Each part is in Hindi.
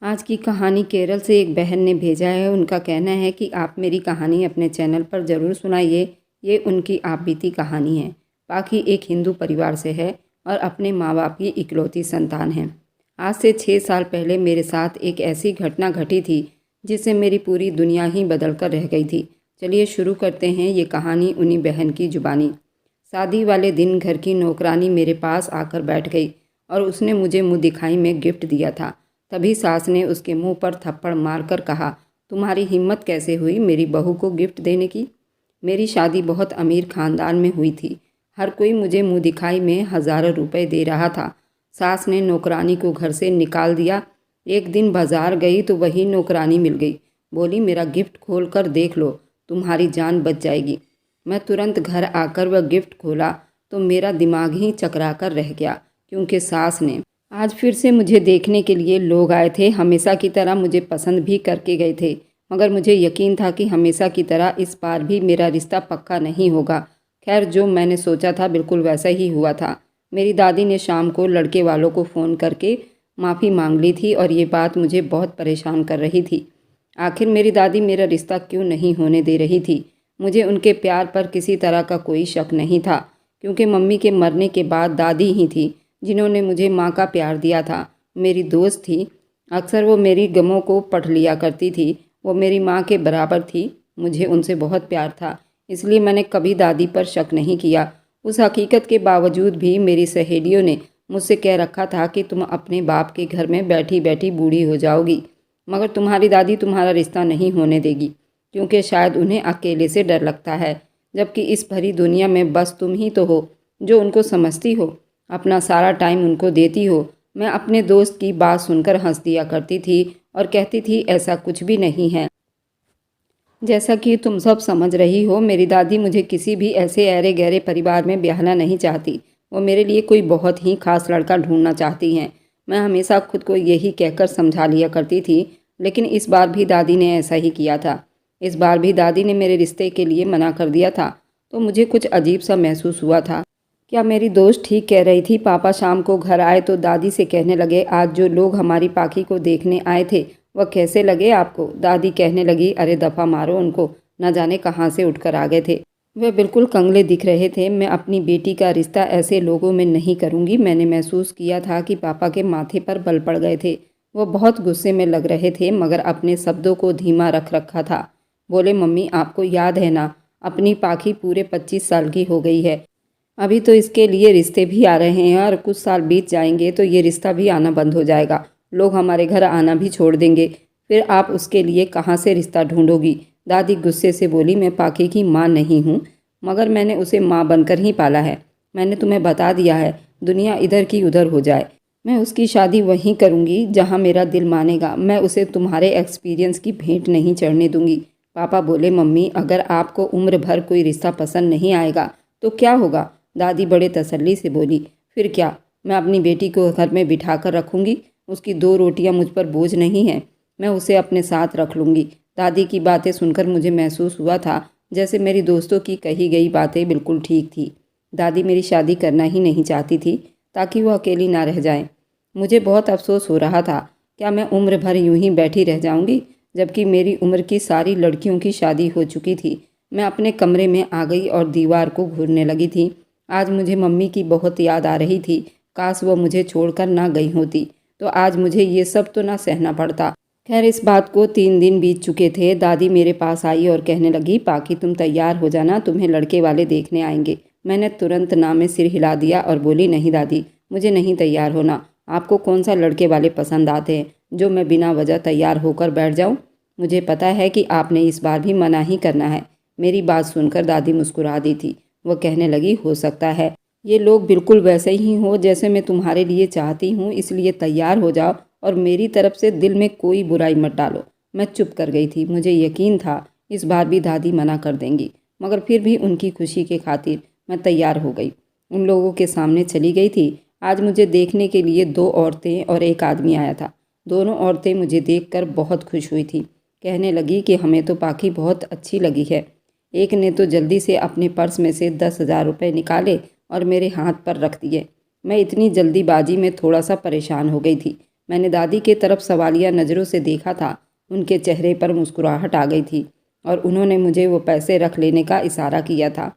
आज की कहानी केरल से एक बहन ने भेजा है। उनका कहना है कि आप मेरी कहानी अपने चैनल पर ज़रूर सुनाइए। ये उनकी आप बीती कहानी है। पाखी एक हिंदू परिवार से है और अपने माँ बाप की इकलौती संतान है। आज से 6 साल पहले मेरे साथ एक ऐसी घटना घटी थी जिससे मेरी पूरी दुनिया ही बदल कर रह गई थी। चलिए शुरू करते हैं ये कहानी उन्हीं बहन की जुबानी। शादी वाले दिन घर की नौकरानी मेरे पास आकर बैठ गई और उसने मुझे मुँह दिखाई में गिफ्ट दिया था। तभी सास ने उसके मुंह पर थप्पड़ मारकर कहा, तुम्हारी हिम्मत कैसे हुई मेरी बहू को गिफ्ट देने की। मेरी शादी बहुत अमीर खानदान में हुई थी। हर कोई मुझे मुंह दिखाई में हज़ारों रुपए दे रहा था। सास ने नौकरानी को घर से निकाल दिया। एक दिन बाजार गई तो वही नौकरानी मिल गई। बोली, मेरा गिफ्ट खोल कर देख लो, तुम्हारी जान बच जाएगी। मैं तुरंत घर आकर वह गिफ्ट खोला तो मेरा दिमाग ही चकरा कर रह गया, क्योंकि सास ने आज फिर से मुझे देखने के लिए लोग आए थे। हमेशा की तरह मुझे पसंद भी करके गए थे, मगर मुझे यकीन था कि हमेशा की तरह इस बार भी मेरा रिश्ता पक्का नहीं होगा। खैर, जो मैंने सोचा था बिल्कुल वैसा ही हुआ था। मेरी दादी ने शाम को लड़के वालों को फ़ोन करके माफ़ी मांग ली थी और ये बात मुझे बहुत परेशान कर रही थी। आखिर मेरी दादी मेरा रिश्ता क्यों नहीं होने दे रही थी। मुझे उनके प्यार पर किसी तरह का कोई शक नहीं था, क्योंकि मम्मी के मरने के बाद दादी ही थी जिन्होंने मुझे माँ का प्यार दिया था। मेरी दोस्त थी, अक्सर वो मेरी गमों को पढ़ लिया करती थी। वो मेरी माँ के बराबर थी। मुझे उनसे बहुत प्यार था, इसलिए मैंने कभी दादी पर शक नहीं किया। उस हकीकत के बावजूद भी मेरी सहेलियों ने मुझसे कह रखा था कि तुम अपने बाप के घर में बैठी बैठी बूढ़ी हो जाओगी, मगर तुम्हारी दादी तुम्हारा रिश्ता नहीं होने देगी, क्योंकि शायद उन्हें अकेले से डर लगता है, जबकि इस भरी दुनिया में बस तुम ही तो हो जो उनको समझती हो, अपना सारा टाइम उनको देती हो। मैं अपने दोस्त की बात सुनकर हंस दिया करती थी और कहती थी, ऐसा कुछ भी नहीं है। जैसा कि तुम सब समझ रही हो, मेरी दादी मुझे किसी भी ऐसे ऐरे गहरे परिवार में ब्याहना नहीं चाहती। वो मेरे लिए कोई बहुत ही खास लड़का ढूंढना चाहती हैं। मैं हमेशा खुद को यही कहकर समझा लिया करती थी, लेकिन इस बार भी दादी ने ऐसा ही किया था। इस बार भी दादी ने मेरे रिश्ते के लिए मना कर दिया था, तो मुझे कुछ अजीब सा महसूस हुआ था। क्या मेरी दोस्त ठीक कह रही थी? पापा शाम को घर आए तो दादी से कहने लगे, आज जो लोग हमारी पाखी को देखने आए थे वह कैसे लगे आपको? दादी कहने लगी, अरे दफ़ा मारो उनको, न जाने कहाँ से उठकर आ गए थे। वे बिल्कुल कंगले दिख रहे थे। मैं अपनी बेटी का रिश्ता ऐसे लोगों में नहीं करूँगी। मैंने महसूस किया था कि पापा के माथे पर बल पड़ गए थे। वो बहुत गुस्से में लग रहे थे, मगर अपने शब्दों को धीमा रख रखा था। बोले, मम्मी आपको याद है ना, अपनी पाखी पूरे 25 साल की हो गई है। अभी तो इसके लिए रिश्ते भी आ रहे हैं और कुछ साल बीत जाएंगे तो ये रिश्ता भी आना बंद हो जाएगा। लोग हमारे घर आना भी छोड़ देंगे। फिर आप उसके लिए कहाँ से रिश्ता ढूंढोगी? दादी गुस्से से बोली, मैं पाखी की माँ नहीं हूँ, मगर मैंने उसे माँ बनकर ही पाला है। मैंने तुम्हें बता दिया है, दुनिया इधर की उधर हो जाए, मैं उसकी शादी वहीं करूँगी जहाँ मेरा दिल मानेगा। मैं उसे तुम्हारे एक्सपीरियंस की भेंट नहीं चढ़ने दूंगी। पापा बोले, मम्मी अगर आपको उम्र भर कोई रिश्ता पसंद नहीं आएगा तो क्या होगा? दादी बड़े तसल्ली से बोली, फिर क्या, मैं अपनी बेटी को घर में बिठा कर रखूँगी। उसकी 2 रोटियां मुझ पर बोझ नहीं है, मैं उसे अपने साथ रख लूँगी। दादी की बातें सुनकर मुझे महसूस हुआ था जैसे मेरी दोस्तों की कही गई बातें बिल्कुल ठीक थी। दादी मेरी शादी करना ही नहीं चाहती थी ताकि वो अकेली ना रह जाए। मुझे बहुत अफसोस हो रहा था। क्या मैं उम्र भर यूं ही बैठी रह जाऊंगी, जबकि मेरी उम्र की सारी लड़कियों की शादी हो चुकी थी। मैं अपने कमरे में आ गई और दीवार को घूरने लगी थी। आज मुझे मम्मी की बहुत याद आ रही थी। काश वो मुझे छोड़कर ना गई होती, तो आज मुझे ये सब तो ना सहना पड़ता। खैर, इस बात को 3 दिन बीत चुके थे। दादी मेरे पास आई और कहने लगी, पाखी तुम तैयार हो जाना, तुम्हें लड़के वाले देखने आएंगे। मैंने तुरंत ना में सिर हिला दिया और बोली, नहीं दादी, मुझे नहीं तैयार होना। आपको कौन सा लड़के वाले पसंद आते हैं जो मैं बिना वजह तैयार होकर बैठ जाऊँ? मुझे पता है कि आपने इस बार भी मना ही करना है। मेरी बात सुनकर दादी मुस्कुरा दी थी। वह कहने लगी, हो सकता है ये लोग बिल्कुल वैसे ही हो जैसे मैं तुम्हारे लिए चाहती हूँ, इसलिए तैयार हो जाओ और मेरी तरफ से दिल में कोई बुराई मत डालो। मैं चुप कर गई थी। मुझे यकीन था इस बार भी दादी मना कर देंगी, मगर फिर भी उनकी खुशी के खातिर मैं तैयार हो गई। उन लोगों के सामने चली गई थी। आज मुझे देखने के लिए 2 औरतें और एक आदमी आया था। दोनों औरतें मुझे देखकर बहुत खुश हुई थी। कहने लगी कि हमें तो पाखी बहुत अच्छी लगी है। एक ने तो जल्दी से अपने पर्स में से 10,000 रुपये निकाले और मेरे हाथ पर रख दिए। मैं इतनी जल्दीबाजी में थोड़ा सा परेशान हो गई थी। मैंने दादी के तरफ सवालिया नज़रों से देखा था। उनके चेहरे पर मुस्कुराहट आ गई थी और उन्होंने मुझे वो पैसे रख लेने का इशारा किया था।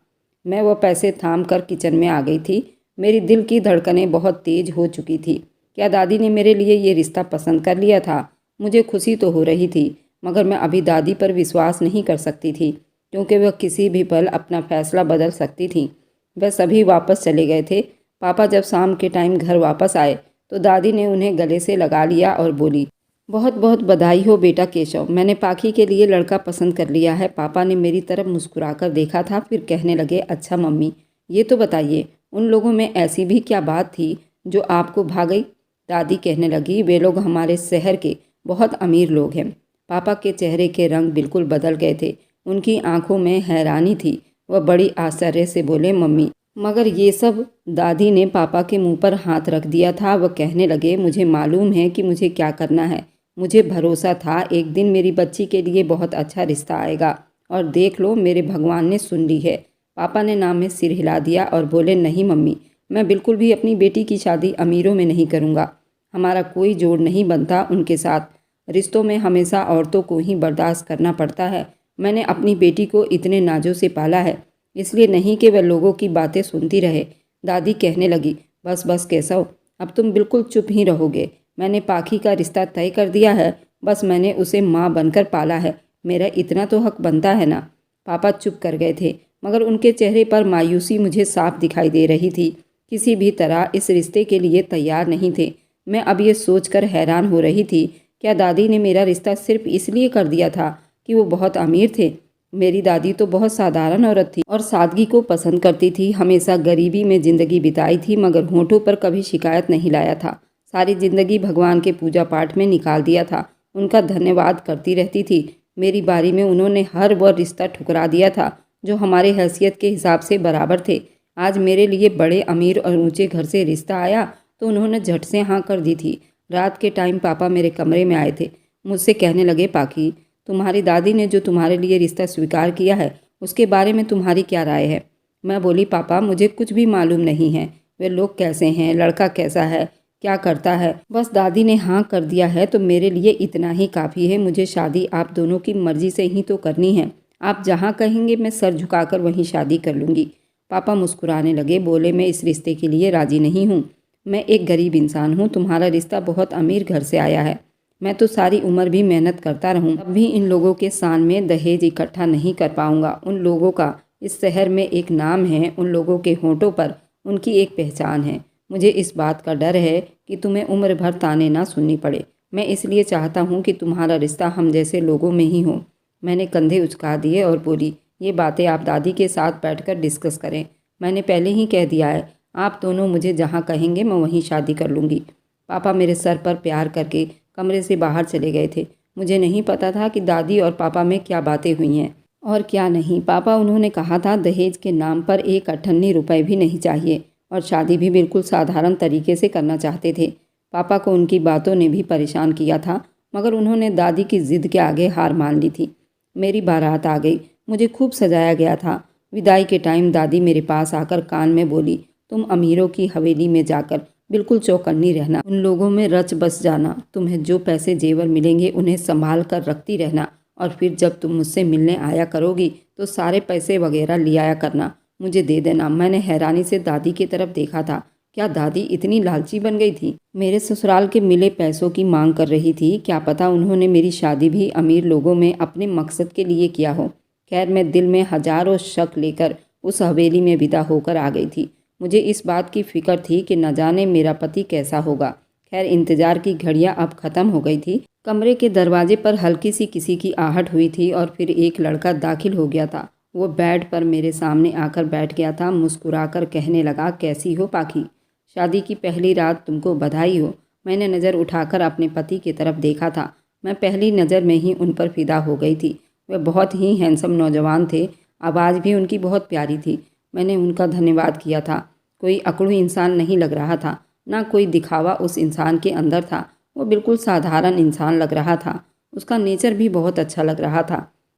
मैं वो पैसे थाम कर किचन में आ गई थी। मेरी दिल की धड़कनें बहुत तेज़ हो चुकी थी। क्या दादी ने मेरे लिए ये रिश्ता पसंद कर लिया था? मुझे खुशी तो हो रही थी, मगर मैं अभी दादी पर विश्वास नहीं कर सकती थी, क्योंकि वह किसी भी पल अपना फैसला बदल सकती थी। वह सभी वापस चले गए थे। पापा जब शाम के टाइम घर वापस आए तो दादी ने उन्हें गले से लगा लिया और बोली, बहुत बहुत बधाई हो बेटा केशव, मैंने पाखी के लिए लड़का पसंद कर लिया है। पापा ने मेरी तरफ मुस्कुराकर देखा था, फिर कहने लगे, अच्छा मम्मी, ये तो बताइए उन लोगों में ऐसी भी क्या बात थी जो आपको भा गई? दादी कहने लगी, वे लोग हमारे शहर के बहुत अमीर लोग हैं। पापा के चेहरे के रंग बिल्कुल बदल गए थे। उनकी आंखों में हैरानी थी। वह बड़ी आश्चर्य से बोले, मम्मी, मगर ये सब? दादी ने पापा के मुंह पर हाथ रख दिया था। वह कहने लगे, मुझे मालूम है कि मुझे क्या करना है। मुझे भरोसा था एक दिन मेरी बच्ची के लिए बहुत अच्छा रिश्ता आएगा, और देख लो मेरे भगवान ने सुन ली है। पापा ने नाम में सिर हिला दिया और बोले, नहीं मम्मी, मैं बिल्कुल भी अपनी बेटी की शादी अमीरों में नहीं करूँगा। हमारा कोई जोड़ नहीं बनता उनके साथ। रिश्तों में हमेशा औरतों को ही बर्दाश्त करना पड़ता है। मैंने अपनी बेटी को इतने नाजों से पाला है, इसलिए नहीं कि वह लोगों की बातें सुनती रहे। दादी कहने लगी, बस बस केशव, अब तुम बिल्कुल चुप ही रहोगे। मैंने पाखी का रिश्ता तय कर दिया है। बस मैंने उसे माँ बनकर पाला है। मेरा इतना तो हक बनता है ना। पापा चुप कर गए थे, मगर उनके चेहरे पर मायूसी मुझे साफ दिखाई दे रही थी। किसी भी तरह इस रिश्ते के लिए तैयार नहीं थे। मैं अब ये सोचकर हैरान हो रही थी, क्या दादी ने मेरा रिश्ता सिर्फ इसलिए कर दिया था कि वो बहुत अमीर थे? मेरी दादी तो बहुत साधारण औरत थी और सादगी को पसंद करती थी। हमेशा गरीबी में ज़िंदगी बिताई थी, मगर होठों पर कभी शिकायत नहीं लाया था। सारी ज़िंदगी भगवान के पूजा पाठ में निकाल दिया था। उनका धन्यवाद करती रहती थी। मेरी बारी में उन्होंने हर वह रिश्ता ठुकरा दिया था जो हमारे हैसियत के हिसाब से बराबर थे। आज मेरे लिए बड़े अमीर और ऊंचे घर से रिश्ता आया तो उन्होंने झट से हाँ कर दी थी। रात के टाइम पापा मेरे कमरे में आए थे। मुझसे कहने लगे, पाखी, तुम्हारी दादी ने जो तुम्हारे लिए रिश्ता स्वीकार किया है उसके बारे में तुम्हारी क्या राय है? मैं बोली, पापा, मुझे कुछ भी मालूम नहीं है। वे लोग कैसे हैं, लड़का कैसा है, क्या करता है, बस दादी ने हाँ कर दिया है तो मेरे लिए इतना ही काफ़ी है। मुझे शादी आप दोनों की मर्जी से ही तो करनी है। आप जहाँ कहेंगे मैं सर झुकाकर वहीं शादी कर लूँगी। पापा मुस्कुराने लगे, बोले, मैं इस रिश्ते के लिए राज़ी नहीं हूँ। मैं एक गरीब इंसान हूँ। तुम्हारा रिश्ता बहुत अमीर घर से आया है। मैं तो सारी उम्र भी मेहनत करता रहूँ, तब भी इन लोगों के शान में दहेज इकट्ठा नहीं कर पाऊँगा। उन लोगों का इस शहर में एक नाम है, उन लोगों के होठों पर उनकी एक पहचान है। मुझे इस बात का डर है कि तुम्हें उम्र भर ताने ना सुननी पड़े। मैं इसलिए चाहता हूँ कि तुम्हारा रिश्ता हम जैसे लोगों में ही हो। मैंने कंधे उचका दिए और बोली, ये बातें आप दादी के साथ बैठकर डिस्कस करें। मैंने पहले ही कह दिया है, आप दोनों मुझे जहाँ कहेंगे मैं वहीं शादी कर लूँगी। पापा मेरे सर पर प्यार करके कमरे से बाहर चले गए थे। मुझे नहीं पता था कि दादी और पापा में क्या बातें हुई हैं और क्या नहीं। पापा, उन्होंने कहा था दहेज के नाम पर एक अठन्नी रुपए भी नहीं चाहिए और शादी भी बिल्कुल साधारण तरीके से करना चाहते थे। पापा को उनकी बातों ने भी परेशान किया था, मगर उन्होंने दादी की ज़िद के आगे हार मान ली थी। मेरी बारात आ गई। मुझे खूब सजाया गया था। विदाई के टाइम दादी मेरे पास आकर कान में बोली, तुम अमीरों की हवेली में जाकर बिल्कुल चौकन्नी रहना, उन लोगों में रच बस जाना। तुम्हें जो पैसे जेवर मिलेंगे उन्हें संभाल कर रखती रहना, और फिर जब तुम मुझसे मिलने आया करोगी तो सारे पैसे वगैरह ले आया करना, मुझे दे देना। मैंने हैरानी से दादी की तरफ देखा था। क्या दादी इतनी लालची बन गई थी? मेरे ससुराल के मिले पैसों की मांग कर रही थी। क्या पता उन्होंने मेरी शादी भी अमीर लोगों में अपने मकसद के लिए किया हो। खैर, मैं दिल में हजारों शक लेकर उस हवेली में विदा होकर आ गई थी। मुझे इस बात की फिक्र थी कि न जाने मेरा पति कैसा होगा। खैर, इंतजार की घड़ियां अब ख़त्म हो गई थी। कमरे के दरवाजे पर हल्की सी किसी की आहट हुई थी और फिर एक लड़का दाखिल हो गया था। वो बेड पर मेरे सामने आकर बैठ गया था। मुस्कुराकर कहने लगा, कैसी हो पाखी? शादी की पहली रात, तुमको बधाई हो। मैंने नज़र उठाकर अपने पति की तरफ देखा था। मैं पहली नज़र में ही उन पर फिदा हो गई थी। वे बहुत ही हैंडसम नौजवान थे। आवाज़ भी उनकी बहुत प्यारी थी। मैंने उनका धन्यवाद किया था। कोई अकड़ू इंसान नहीं लग रहा था, ना कोई दिखावा उस इंसान के अंदर था। वो बिल्कुल साधारण इंसान लग रहा था। उसका नेचर भी बहुत अच्छा लग रहा था।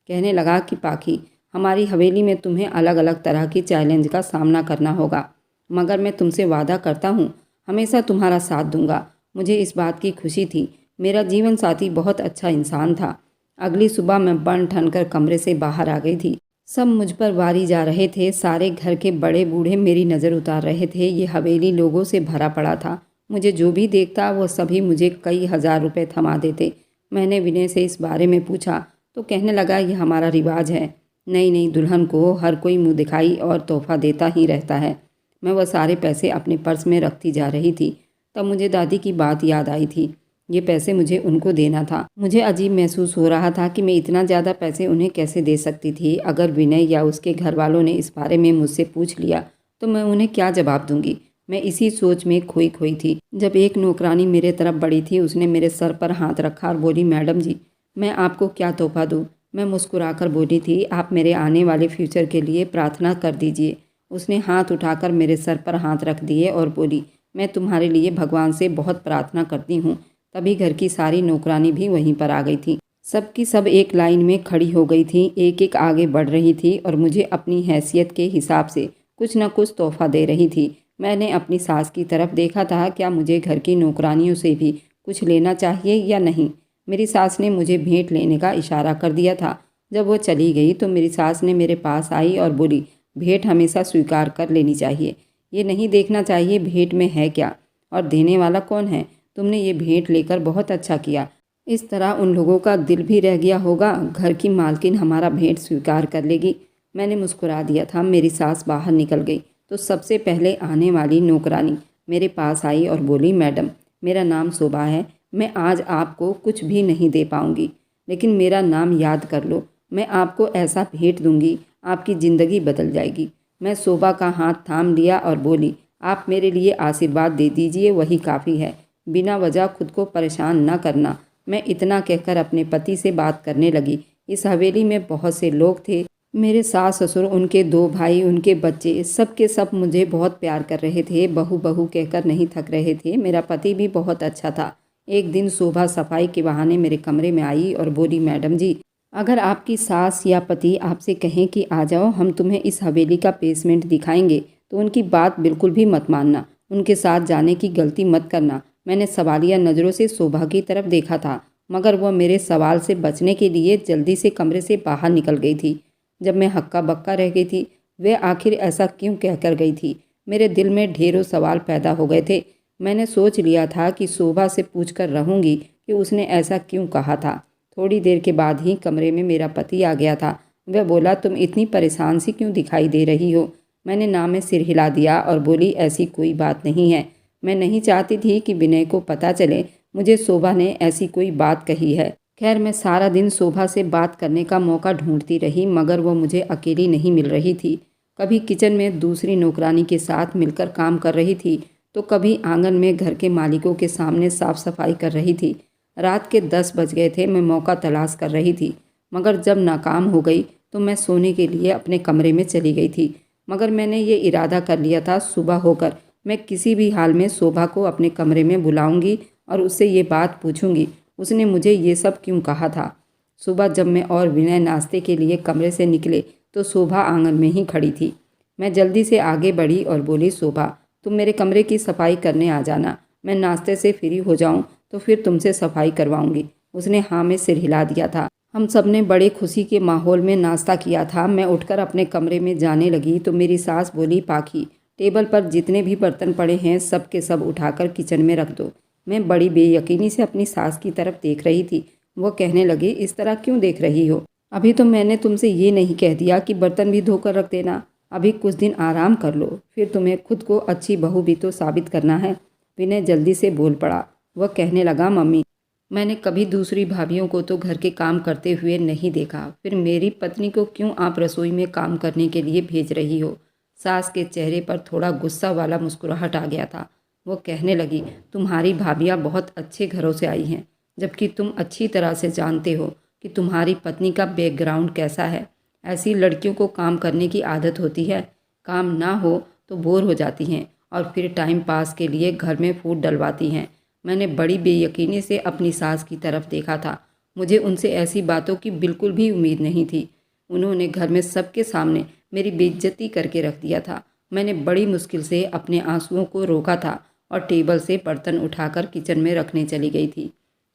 कहने लगा कि पाखी, हमारी हवेली में तुम्हें अलग अलग तरह की चैलेंज का सामना करना होगा, मगर मैं तुमसे वादा करता हूँ हमेशा तुम्हारा साथ दूंगा। मुझे इस बात की खुशी थी। मेरा जीवन साथी बहुत अच्छा इंसान था। अगली सुबह मैं बन ठन कर कमरे से बाहर आ गई थी। सब मुझ पर वारी जा रहे थे। सारे घर के बड़े बूढ़े मेरी नज़र उतार रहे थे। ये हवेली लोगों से भरा पड़ा था। मुझे जो भी देखता वो सभी मुझे कई हज़ार रुपए थमा देते। मैंने विनय से इस बारे में पूछा तो कहने लगा, ये हमारा रिवाज है। नई नई दुल्हन को हर कोई मुँह दिखाई और तोहफा देता ही रहता है। मैं वह सारे पैसे अपने पर्स में रखती जा रही थी। तब मुझे दादी की बात याद आई थी। ये पैसे मुझे उनको देना था। मुझे अजीब महसूस हो रहा था कि मैं इतना ज़्यादा पैसे उन्हें कैसे दे सकती थी। अगर विनय या उसके घर वालों ने इस बारे में मुझसे पूछ लिया तो मैं उन्हें क्या जवाब दूंगी। मैं इसी सोच में खोई खोई थी। जब एक नौकरानी मेरे तरफ बढ़ी थी, उसने मेरे सर पर हाथ रखा और बोली, मैडम जी, मैं आपको क्या तोहफा दूँ। मैं मुस्कुराकर बोली थी, आप मेरे आने वाले फ्यूचर के लिए प्रार्थना कर दीजिए। उसने हाथ उठाकर मेरे सर पर हाथ रख दिए और बोली, मैं तुम्हारे लिए भगवान से बहुत प्रार्थना करती हूँ। तभी घर की सारी नौकरानी भी वहीं पर आ गई थी। सब की सब एक लाइन में खड़ी हो गई थी, एक एक आगे बढ़ रही थी और मुझे अपनी हैसियत के हिसाब से कुछ न कुछ तोहफा दे रही थी। मैंने अपनी सास की तरफ देखा था, क्या मुझे घर की नौकरानियों से भी कुछ लेना चाहिए या नहीं। मेरी सास ने मुझे भेंट लेने का इशारा कर दिया था। जब वो चली गई तो मेरी सास ने मेरे पास आई और बोली, भेंट हमेशा स्वीकार कर लेनी चाहिए। ये नहीं देखना चाहिए भेंट में है क्या और देने वाला कौन है। तुमने ये भेंट लेकर बहुत अच्छा किया। इस तरह उन लोगों का दिल भी रह गया होगा। घर की मालकिन हमारा भेंट स्वीकार कर लेगी। मैंने मुस्कुरा दिया था। मेरी सास बाहर निकल गई तो सबसे पहले आने वाली नौकरानी मेरे पास आई और बोली, मैडम, मेरा नाम शोभा है। मैं आज आपको कुछ भी नहीं दे पाऊंगी, लेकिन मेरा नाम याद कर लो। मैं आपको ऐसा भेंट दूंगी, आपकी ज़िंदगी बदल जाएगी। मैं शोभा का हाथ थाम लिया और बोली, आप मेरे लिए आशीर्वाद दे दीजिए, वही काफ़ी है। बिना वजह खुद को परेशान न करना। मैं इतना कहकर अपने पति से बात करने लगी। इस हवेली में बहुत से लोग थे। मेरे सास ससुर, उनके दो भाई, उनके बच्चे, सब के सब मुझे बहुत प्यार कर रहे थे। बहू बहू कहकर नहीं थक रहे थे। मेरा पति भी बहुत अच्छा था। एक दिन शोभा सफाई के बहाने मेरे कमरे में आई और बोली, मैडम जी, अगर आपकी सास या पति आपसे कहें कि आ जाओ, हम तुम्हें इस हवेली का बेसमेंट दिखाएंगे, तो उनकी बात बिल्कुल भी मत मानना। उनके साथ जाने की गलती मत करना। मैंने सवालिया नज़रों से शोभा की तरफ देखा था, मगर वह मेरे सवाल से बचने के लिए जल्दी से कमरे से बाहर निकल गई थी। जब मैं हक्का बक्का रह गई थी, वह आखिर ऐसा क्यों कहकर गई थी। मेरे दिल में ढेरों सवाल पैदा हो गए थे। मैंने सोच लिया था कि शोभा से पूछकर रहूँगी कि उसने ऐसा क्यों कहा था। थोड़ी देर के बाद ही कमरे में मेरा पति आ गया था। वह बोला, तुम इतनी परेशान सी क्यों दिखाई दे रही हो। मैंने ना में सिर हिला दिया और बोली, ऐसी कोई बात नहीं है। मैं नहीं चाहती थी कि विनय को पता चले मुझे शोभा ने ऐसी कोई बात कही है। खैर, मैं सारा दिन शोभा से बात करने का मौका ढूंढती रही, मगर वो मुझे अकेली नहीं मिल रही थी। कभी किचन में दूसरी नौकरानी के साथ मिलकर काम कर रही थी, तो कभी आंगन में घर के मालिकों के सामने साफ सफाई कर रही थी। रात के 10 बज गए थे। मैं मौका तलाश कर रही थी, मगर जब नाकाम हो गई तो मैं सोने के लिए अपने कमरे में चली गई थी। मगर मैंने ये इरादा कर लिया था, सुबह होकर मैं किसी भी हाल में शोभा को अपने कमरे में बुलाऊंगी और उससे ये बात पूछूंगी, उसने मुझे ये सब क्यों कहा था। सुबह जब मैं और विनय नाश्ते के लिए कमरे से निकले तो शोभा आंगन में ही खड़ी थी। मैं जल्दी से आगे बढ़ी और बोली, शोभा, तुम मेरे कमरे की सफाई करने आ जाना। मैं नाश्ते से फ्री हो जाऊं तो फिर तुमसे सफाई करवाऊंगी। उसने हाँ में सिर हिला दिया था। हम सब ने बड़े खुशी के माहौल में नाश्ता किया था। मैं उठकर अपने कमरे में जाने लगी तो मेरी सास बोली, पाखी, टेबल पर जितने भी बर्तन पड़े हैं सब के सब उठाकर किचन में रख दो। मैं बड़ी बेयकीनी से अपनी सास की तरफ देख रही थी। वो कहने लगी, इस तरह क्यों देख रही हो। अभी तो मैंने तुमसे ये नहीं कह दिया कि बर्तन भी धोकर रख देना। अभी कुछ दिन आराम कर लो, फिर तुम्हें खुद को अच्छी बहू भी तो साबित करना है। विनय जल्दी से बोल पड़ा। वह कहने लगा, मम्मी, मैंने कभी दूसरी भाभियों को तो घर के काम करते हुए नहीं देखा, फिर मेरी पत्नी को क्यों आप रसोई में काम करने के लिए भेज रही हो। सास के चेहरे पर थोड़ा गुस्सा वाला मुस्कुराहट आ गया था। वो कहने लगी, तुम्हारी भाभियाँ बहुत अच्छे घरों से आई हैं, जबकि तुम अच्छी तरह से जानते हो कि तुम्हारी पत्नी का बैकग्राउंड कैसा है। ऐसी लड़कियों को काम करने की आदत होती है, काम ना हो तो बोर हो जाती हैं और फिर टाइम पास के लिए घर में फूट डलवाती हैं। मैंने बड़ी बेयकीनी से अपनी सास की तरफ देखा था। मुझे उनसे ऐसी बातों की बिल्कुल भी उम्मीद नहीं थी। उन्होंने घर में सबके सामने मेरी बेइज्जती करके रख दिया था। मैंने बड़ी मुश्किल से अपने आंसुओं को रोका था और टेबल से बर्तन उठाकर किचन में रखने चली गई थी।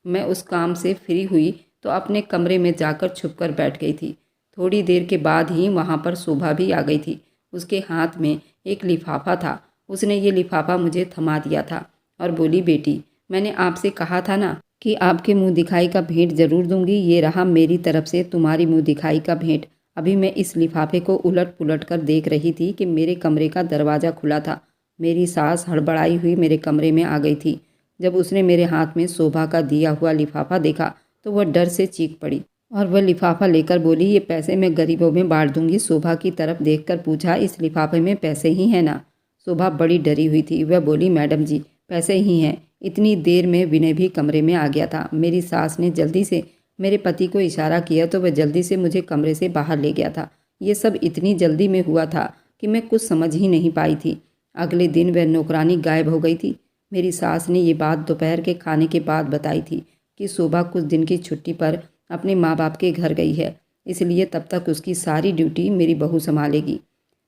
मैं उस काम से फ्री हुई तो अपने कमरे में जाकर छुपकर बैठ गई थी। थोड़ी देर के बाद ही वहाँ पर शोभा भी आ गई थी। उसके हाथ में एक लिफाफा था। उसने ये लिफाफा मुझे थमा दिया था और बोली, बेटी, मैंने आपसे कहा था ना कि आपके मुंह दिखाई का भेंट ज़रूर दूंगी। ये रहा मेरी तरफ से तुम्हारी मुंह दिखाई का भेंट। अभी मैं इस लिफाफे को उलट पुलट कर देख रही थी कि मेरे कमरे का दरवाज़ा खुला था। मेरी सास हड़बड़ाई हुई मेरे कमरे में आ गई थी। जब उसने मेरे हाथ में शोभा का दिया हुआ लिफाफा देखा तो वह डर से चीख पड़ी और वह लिफाफा लेकर बोली, ये पैसे मैं गरीबों में बांट दूंगी। शोभा की तरफ देखकर पूछा, इस लिफाफे में पैसे ही हैं ना? शोभा बड़ी डरी हुई थी। वह बोली, मैडम जी, पैसे ही हैं। इतनी देर में विनय भी कमरे में आ गया था। मेरी सास ने जल्दी से मेरे पति को इशारा किया तो वह जल्दी से मुझे कमरे से बाहर ले गया था। ये सब इतनी जल्दी में हुआ था कि मैं कुछ समझ ही नहीं पाई थी। अगले दिन वह नौकरानी गायब हो गई थी। मेरी सास ने ये बात दोपहर के खाने के बाद बताई थी कि शोभा कुछ दिन की छुट्टी पर अपने माँ बाप के घर गई है, इसलिए तब तक उसकी सारी ड्यूटी मेरी बहू संभालेगी।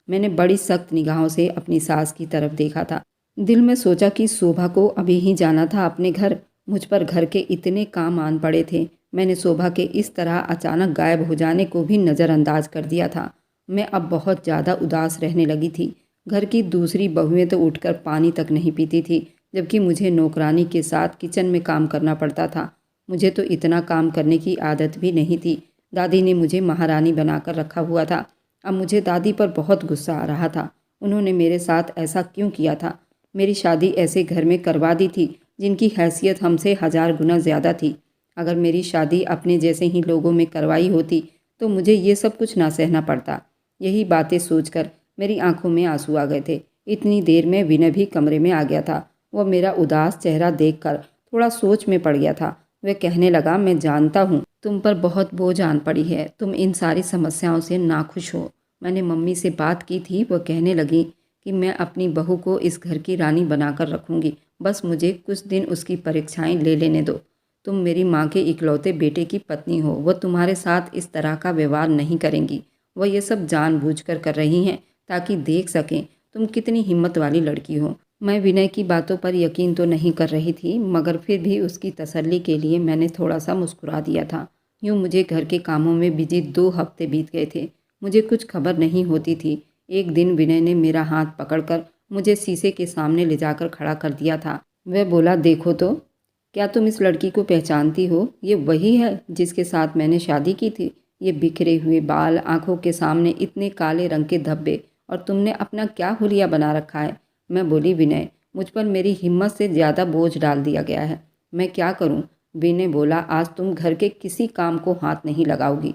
मैंने बड़ी सख्त निगाहों से अपनी सास की तरफ देखा था। दिल में सोचा कि शोभा को अभी ही जाना था अपने घर। मुझ पर घर के इतने काम आन पड़े थे। मैंने शोभा के इस तरह अचानक गायब हो जाने को भी नज़रअंदाज कर दिया था। मैं अब बहुत ज़्यादा उदास रहने लगी थी। घर की दूसरी बहुएं तो उठकर पानी तक नहीं पीती थी, जबकि मुझे नौकरानी के साथ किचन में काम करना पड़ता था। मुझे तो इतना काम करने की आदत भी नहीं थी। दादी ने मुझे महारानी बनाकर रखा हुआ था। अब मुझे दादी पर बहुत गुस्सा आ रहा था। उन्होंने मेरे साथ ऐसा क्यों किया था? मेरी शादी ऐसे घर में करवा दी थी जिनकी हैसियत हमसे 1000 गुना ज़्यादा थी। अगर मेरी शादी अपने जैसे ही लोगों में करवाई होती तो मुझे ये सब कुछ ना सहना पड़ता। यही बातें सोचकर मेरी आंखों में आंसू आ गए थे। इतनी देर में विनय भी कमरे में आ गया था। वह मेरा उदास चेहरा देखकर थोड़ा सोच में पड़ गया था। वह कहने लगा, मैं जानता हूँ तुम पर बहुत बोझ आन पड़ी है। तुम इन सारी समस्याओं से नाखुश हो। मैंने मम्मी से बात की थी। वह कहने लगी कि मैं अपनी बहू को इस घर की रानी बनाकर रखूँगी। बस मुझे कुछ दिन उसकी परीक्षाएं ले लेने दो। तुम मेरी माँ के इकलौते बेटे की पत्नी हो। वह तुम्हारे साथ इस तरह का व्यवहार नहीं करेंगी। वह ये सब जानबूझकर कर रही हैं ताकि देख सकें तुम कितनी हिम्मत वाली लड़की हो। मैं विनय की बातों पर यकीन तो नहीं कर रही थी, मगर फिर भी उसकी तसल्ली के लिए मैंने थोड़ा सा मुस्कुरा दिया था। यूँ मुझे घर के कामों में बिजी 2 हफ्ते बीत गए थे। मुझे कुछ खबर नहीं होती थी। एक दिन विनय ने मेरा हाथ पकड़कर मुझे शीशे के सामने ले जाकर खड़ा कर दिया था। वह बोला, देखो तो, क्या तुम इस लड़की को पहचानती हो? ये वही है जिसके साथ मैंने शादी की थी। ये बिखरे हुए बाल, आंखों के सामने इतने काले रंग के धब्बे, और तुमने अपना क्या हुलिया बना रखा है। मैं बोली, विनय, मुझ पर मेरी हिम्मत से ज़्यादा बोझ डाल दिया गया है। मैं क्या करूं? विनय बोला, आज तुम घर के किसी काम को हाथ नहीं लगाओगी।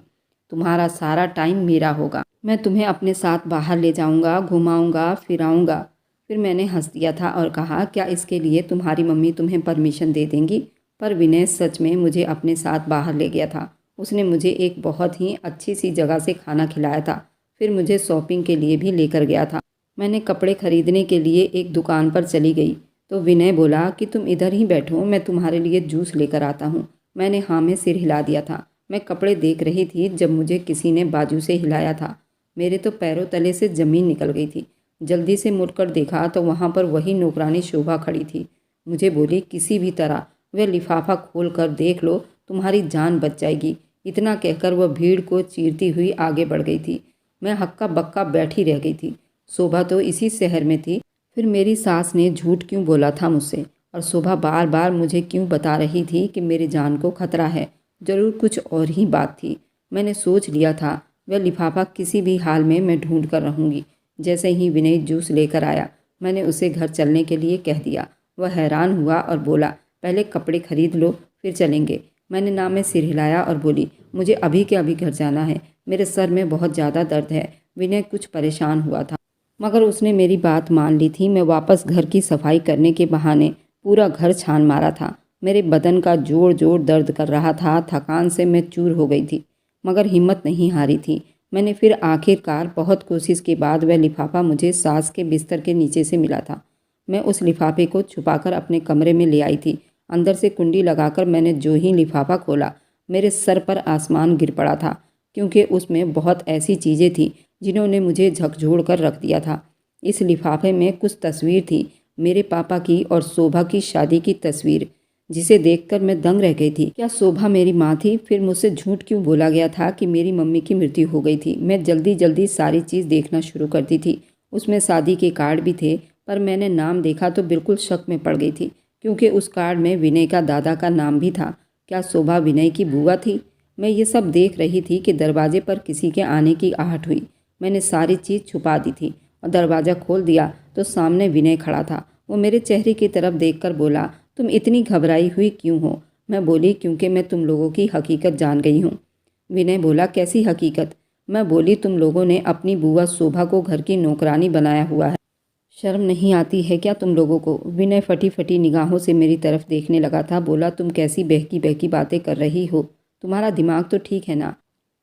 तुम्हारा सारा टाइम मेरा होगा। मैं तुम्हें अपने साथ बाहर ले जाऊंगा, घुमाऊंगा, फिराऊंगा। फिर मैंने हंस दिया था और कहा, क्या इसके लिए तुम्हारी मम्मी तुम्हें परमिशन दे देंगी? पर विनय सच में मुझे अपने साथ बाहर ले गया था। उसने मुझे एक बहुत ही अच्छी सी जगह से खाना खिलाया था। फिर मुझे शॉपिंग के लिए भी लेकर गया था। मैंने कपड़े खरीदने के लिए एक दुकान पर चली गई तो विनय बोला कि तुम इधर ही बैठो, मैं तुम्हारे लिए जूस लेकर आता हूँ। मैंने हाँ में सिर हिला दिया था। मैं कपड़े देख रही थी जब मुझे किसी ने बाजू से हिलाया था। मेरे तो पैरों तले से ज़मीन निकल गई थी। जल्दी से मुड़कर देखा तो वहाँ पर वही नौकरानी शोभा खड़ी थी। मुझे बोली, किसी भी तरह वह लिफाफा खोल कर देख लो, तुम्हारी जान बच जाएगी। इतना कहकर वह भीड़ को चीरती हुई आगे बढ़ गई थी। मैं हक्का बक्का बैठी रह गई थी। शोभा तो इसी शहर में थी। फिर मेरी सास ने झूठ क्यों बोला था मुझसे, और शोभा बार बार मुझे क्यों बता रही थी कि मेरी जान को खतरा है? जरूर कुछ और ही बात थी। मैंने सोच लिया था वह लिफाफा किसी भी हाल में मैं ढूंढ कर रहूँगी। जैसे ही विनय जूस लेकर आया, मैंने उसे घर चलने के लिए कह दिया। वह हैरान हुआ और बोला, पहले कपड़े खरीद लो फिर चलेंगे। मैंने ना में सिर हिलाया और बोली, मुझे अभी के अभी घर जाना है। मेरे सर में बहुत ज़्यादा दर्द है। विनय कुछ परेशान हुआ था, मगर उसने मेरी बात मान ली थी। मैं वापस घर की सफाई करने के बहाने पूरा घर छान मारा था। मेरे बदन का जोर जोर दर्द कर रहा था। थकान से मैं चूर हो गई थी, मगर हिम्मत नहीं हारी थी। मैंने फिर आखिरकार बहुत कोशिश के बाद वह लिफाफा मुझे सास के बिस्तर के नीचे से मिला था। मैं उस लिफाफे को छुपाकर अपने कमरे में ले आई थी। अंदर से कुंडी लगाकर मैंने जो ही लिफाफा खोला, मेरे सर पर आसमान गिर पड़ा था, क्योंकि उसमें बहुत ऐसी चीज़ें थीं जिन्होंने मुझे झकझोर कर रख दिया था। इस लिफाफे में कुछ तस्वीर थी मेरे पापा की और शोभा की शादी की तस्वीर, जिसे देखकर मैं दंग रह गई थी। क्या शोभा मेरी माँ थी? फिर मुझसे झूठ क्यों बोला गया था कि मेरी मम्मी की मृत्यु हो गई थी? मैं जल्दी जल्दी सारी चीज़ देखना शुरू कर दी थी। उसमें शादी के कार्ड भी थे, पर मैंने नाम देखा तो बिल्कुल शक में पड़ गई थी, क्योंकि उस कार्ड में विनय का दादा का नाम भी था। क्या शोभा विनय की बुआ थी? मैं ये सब देख रही थी कि दरवाजे पर किसी के आने की आहट हुई। मैंने सारी चीज़ छुपा दी थी और दरवाज़ा खोल दिया तो सामने विनय खड़ा था। वो मेरे चेहरे की तरफ देखकर बोला, तुम इतनी घबराई हुई क्यों हो? मैं बोली, क्योंकि मैं तुम लोगों की हकीकत जान गई हूँ। विनय बोला, कैसी हकीकत? मैं बोली, तुम लोगों ने अपनी बुआ शोभा को घर की नौकरानी बनाया हुआ है। शर्म नहीं आती है क्या तुम लोगों को? विनय फटी फटी निगाहों से मेरी तरफ देखने लगा था। बोला, तुम कैसी बहकी बहकी बातें कर रही हो? तुम्हारा दिमाग तो ठीक है ना?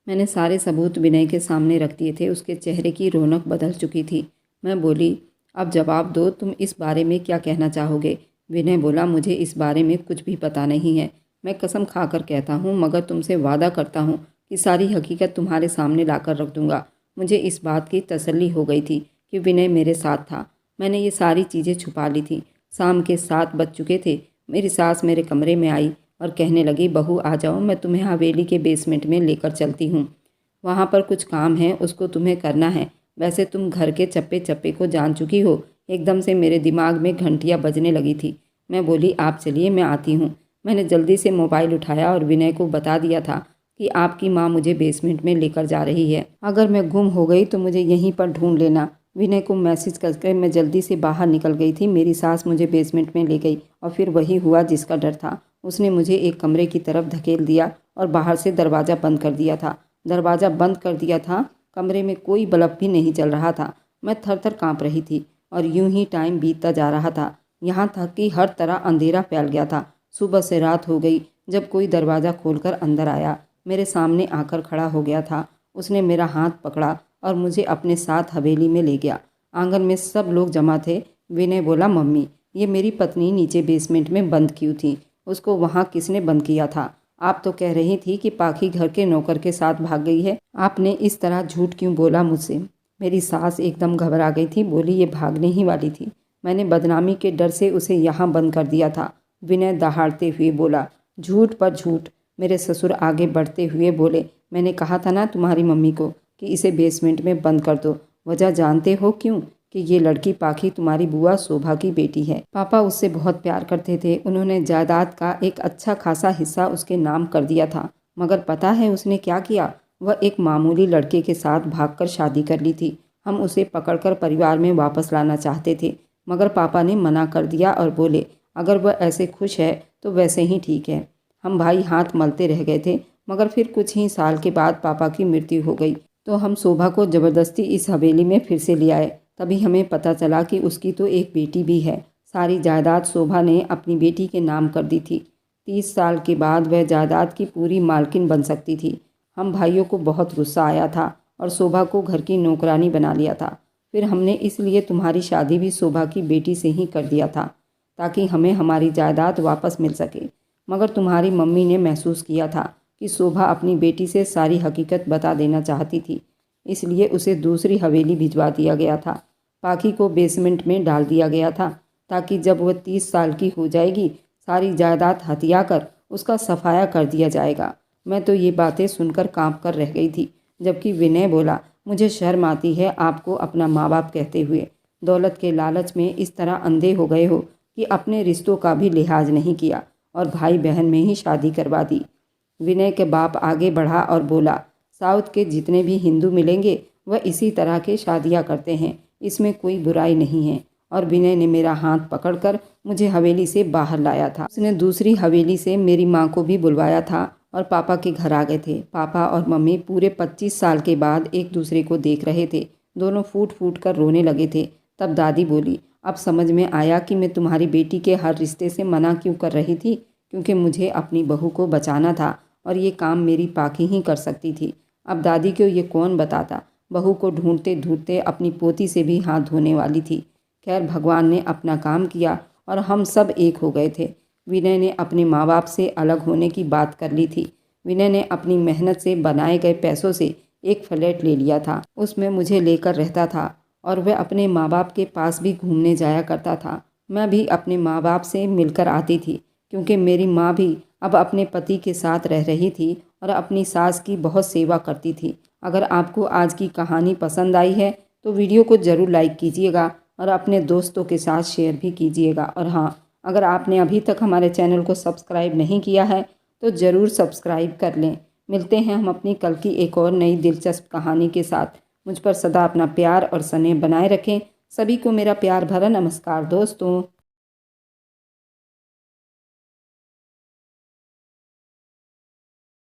मैंने सारे सबूत विनय के सामने रख दिए थे। उसके चेहरे की रौनक बदल चुकी थी। मैं बोली, अब जवाब दो, तुम इस बारे में क्या कहना चाहोगे? विनय बोला, मुझे इस बारे में कुछ भी पता नहीं है। मैं कसम खाकर कहता हूँ, मगर तुमसे वादा करता हूँ कि सारी हकीकत तुम्हारे सामने लाकर रख दूंगा। मुझे इस बात की तसल्ली हो गई थी कि विनय मेरे साथ था। मैंने ये सारी चीज़ें छुपा ली थी। शाम के 7 बज चुके थे। मेरी सास मेरे कमरे में आई और कहने लगी, बहू आ जाओ, मैं तुम्हें हवेली के बेसमेंट में लेकर चलती हूँ। वहाँ पर कुछ काम है, उसको तुम्हें करना है। वैसे तुम घर के चप्पे चप्पे को जान चुकी हो। एकदम से मेरे दिमाग में घंटियाँ बजने लगी थी। मैं बोली, आप चलिए, मैं आती हूँ। मैंने जल्दी से मोबाइल उठाया और विनय को बता दिया था कि आपकी माँ मुझे बेसमेंट में लेकर जा रही है। अगर मैं गुम हो गई तो मुझे यहीं पर ढूंढ लेना। विनय को मैसेज करके मैं जल्दी से बाहर निकल गई थी। मेरी सास मुझे बेसमेंट में ले गई और फिर वही हुआ जिसका डर था। उसने मुझे एक कमरे की तरफ धकेल दिया और बाहर से दरवाज़ा बंद कर दिया था। दरवाज़ा बंद कर दिया था। कमरे में कोई बल्ब भी नहीं जल रहा था। मैं थर थर काँप रही थी और यूं ही टाइम बीतता जा रहा था। यहाँ तक कि हर तरह अंधेरा फैल गया था। सुबह से रात हो गई जब कोई दरवाज़ा खोलकर अंदर आया। मेरे सामने आकर खड़ा हो गया था। उसने मेरा हाथ पकड़ा और मुझे अपने साथ हवेली में ले गया। आंगन में सब लोग जमा थे। विनय बोला, मम्मी, ये मेरी पत्नी नीचे बेसमेंट में बंद क्यों थी? उसको वहाँ किसने बंद किया था? आप तो कह रही थी कि पाखी घर के नौकर के साथ भाग गई है। आपने इस तरह झूठ क्यों बोला मुझसे? मेरी सास एकदम घबरा गई थी। बोली, ये भागने ही वाली थी। मैंने बदनामी के डर से उसे यहाँ बंद कर दिया था। विनय दहाड़ते हुए बोला, झूठ पर झूठ। मेरे ससुर आगे बढ़ते हुए बोले, मैंने कहा था ना तुम्हारी मम्मी को कि इसे बेसमेंट में बंद कर दो। वजह जानते हो क्यों? कि ये लड़की पाखी तुम्हारी बुआ शोभा की बेटी है। पापा उससे बहुत प्यार करते थे। उन्होंने जायदाद का एक अच्छा खासा हिस्सा उसके नाम कर दिया था। मगर पता है उसने क्या किया? वह एक मामूली लड़के के साथ भागकर शादी कर ली थी। हम उसे पकड़कर परिवार में वापस लाना चाहते थे, मगर पापा ने मना कर दिया और बोले, अगर वह ऐसे खुश है तो वैसे ही ठीक है। हम भाई हाथ मलते रह गए थे, मगर फिर कुछ ही साल के बाद पापा की मृत्यु हो गई तो हम शोभा को ज़बरदस्ती इस हवेली में फिर से ले आए। तभी हमें पता चला कि उसकी तो एक बेटी भी है। सारी जायदाद शोभा ने अपनी बेटी के नाम कर दी थी। 30 साल के बाद वह जायदाद की पूरी मालकिन बन सकती थी। हम भाइयों को बहुत गुस्सा आया था और शोभा को घर की नौकरानी बना लिया था। फिर हमने इसलिए तुम्हारी शादी भी शोभा की बेटी से ही कर दिया था, ताकि हमें हमारी जायदाद वापस मिल सके। मगर तुम्हारी मम्मी ने महसूस किया था कि शोभा अपनी बेटी से सारी हकीकत बता देना चाहती थी, इसलिए उसे दूसरी हवेली भिजवा दिया गया था। पाखी को बेसमेंट में डाल दिया गया था ताकि जब वह 30 साल की हो जाएगी सारी जायदाद हथिया कर उसका सफाया कर दिया जाएगा। मैं तो ये बातें सुनकर कांप कर रह गई थी, जबकि विनय बोला, मुझे शर्म आती है आपको अपना माँ बाप कहते हुए। दौलत के लालच में इस तरह अंधे हो गए हो कि अपने रिश्तों का भी लिहाज नहीं किया और भाई बहन में ही शादी करवा दी। विनय के बाप आगे बढ़ा और बोला, साउथ के जितने भी हिंदू मिलेंगे वह इसी तरह के शादियां करते हैं, इसमें कोई बुराई नहीं है। और विनय ने मेरा हाथ पकड़कर मुझे हवेली से बाहर लाया था। उसने दूसरी हवेली से मेरी माँ को भी बुलवाया था और पापा के घर आ गए थे। पापा और मम्मी पूरे 25 साल के बाद एक दूसरे को देख रहे थे। दोनों फूट फूट कर रोने लगे थे। तब दादी बोली, अब समझ में आया कि मैं तुम्हारी बेटी के हर रिश्ते से मना क्यों कर रही थी, क्योंकि मुझे अपनी बहू को बचाना था और ये काम मेरी पाखी ही कर सकती थी। अब दादी को ये कौन बताता? बहू को ढूंढते ढूंढते अपनी पोती से भी हाथ धोने वाली थी। खैर, भगवान ने अपना काम किया और हम सब एक हो गए थे। विनय ने अपने माँ बाप से अलग होने की बात कर ली थी। विनय ने अपनी मेहनत से बनाए गए पैसों से एक फ्लैट ले लिया था। उसमें मुझे लेकर रहता था और वह अपने माँ बाप के पास भी घूमने जाया करता था मैं भी अपने माँ बाप से मिलकर आती थी, क्योंकि मेरी माँ भी अब अपने पति के साथ रह रही थी और अपनी सास की बहुत सेवा करती थी। अगर आपको आज की कहानी पसंद आई है तो वीडियो को ज़रूर लाइक कीजिएगा और अपने दोस्तों के साथ शेयर भी कीजिएगा। और हाँ, अगर आपने अभी तक हमारे चैनल को सब्सक्राइब नहीं किया है तो ज़रूर सब्सक्राइब कर लें। मिलते हैं हम अपनी कल की एक और नई दिलचस्प कहानी के साथ। मुझ पर सदा अपना प्यार और स्नेह बनाए रखें। सभी को मेरा प्यार भरा नमस्कार दोस्तों।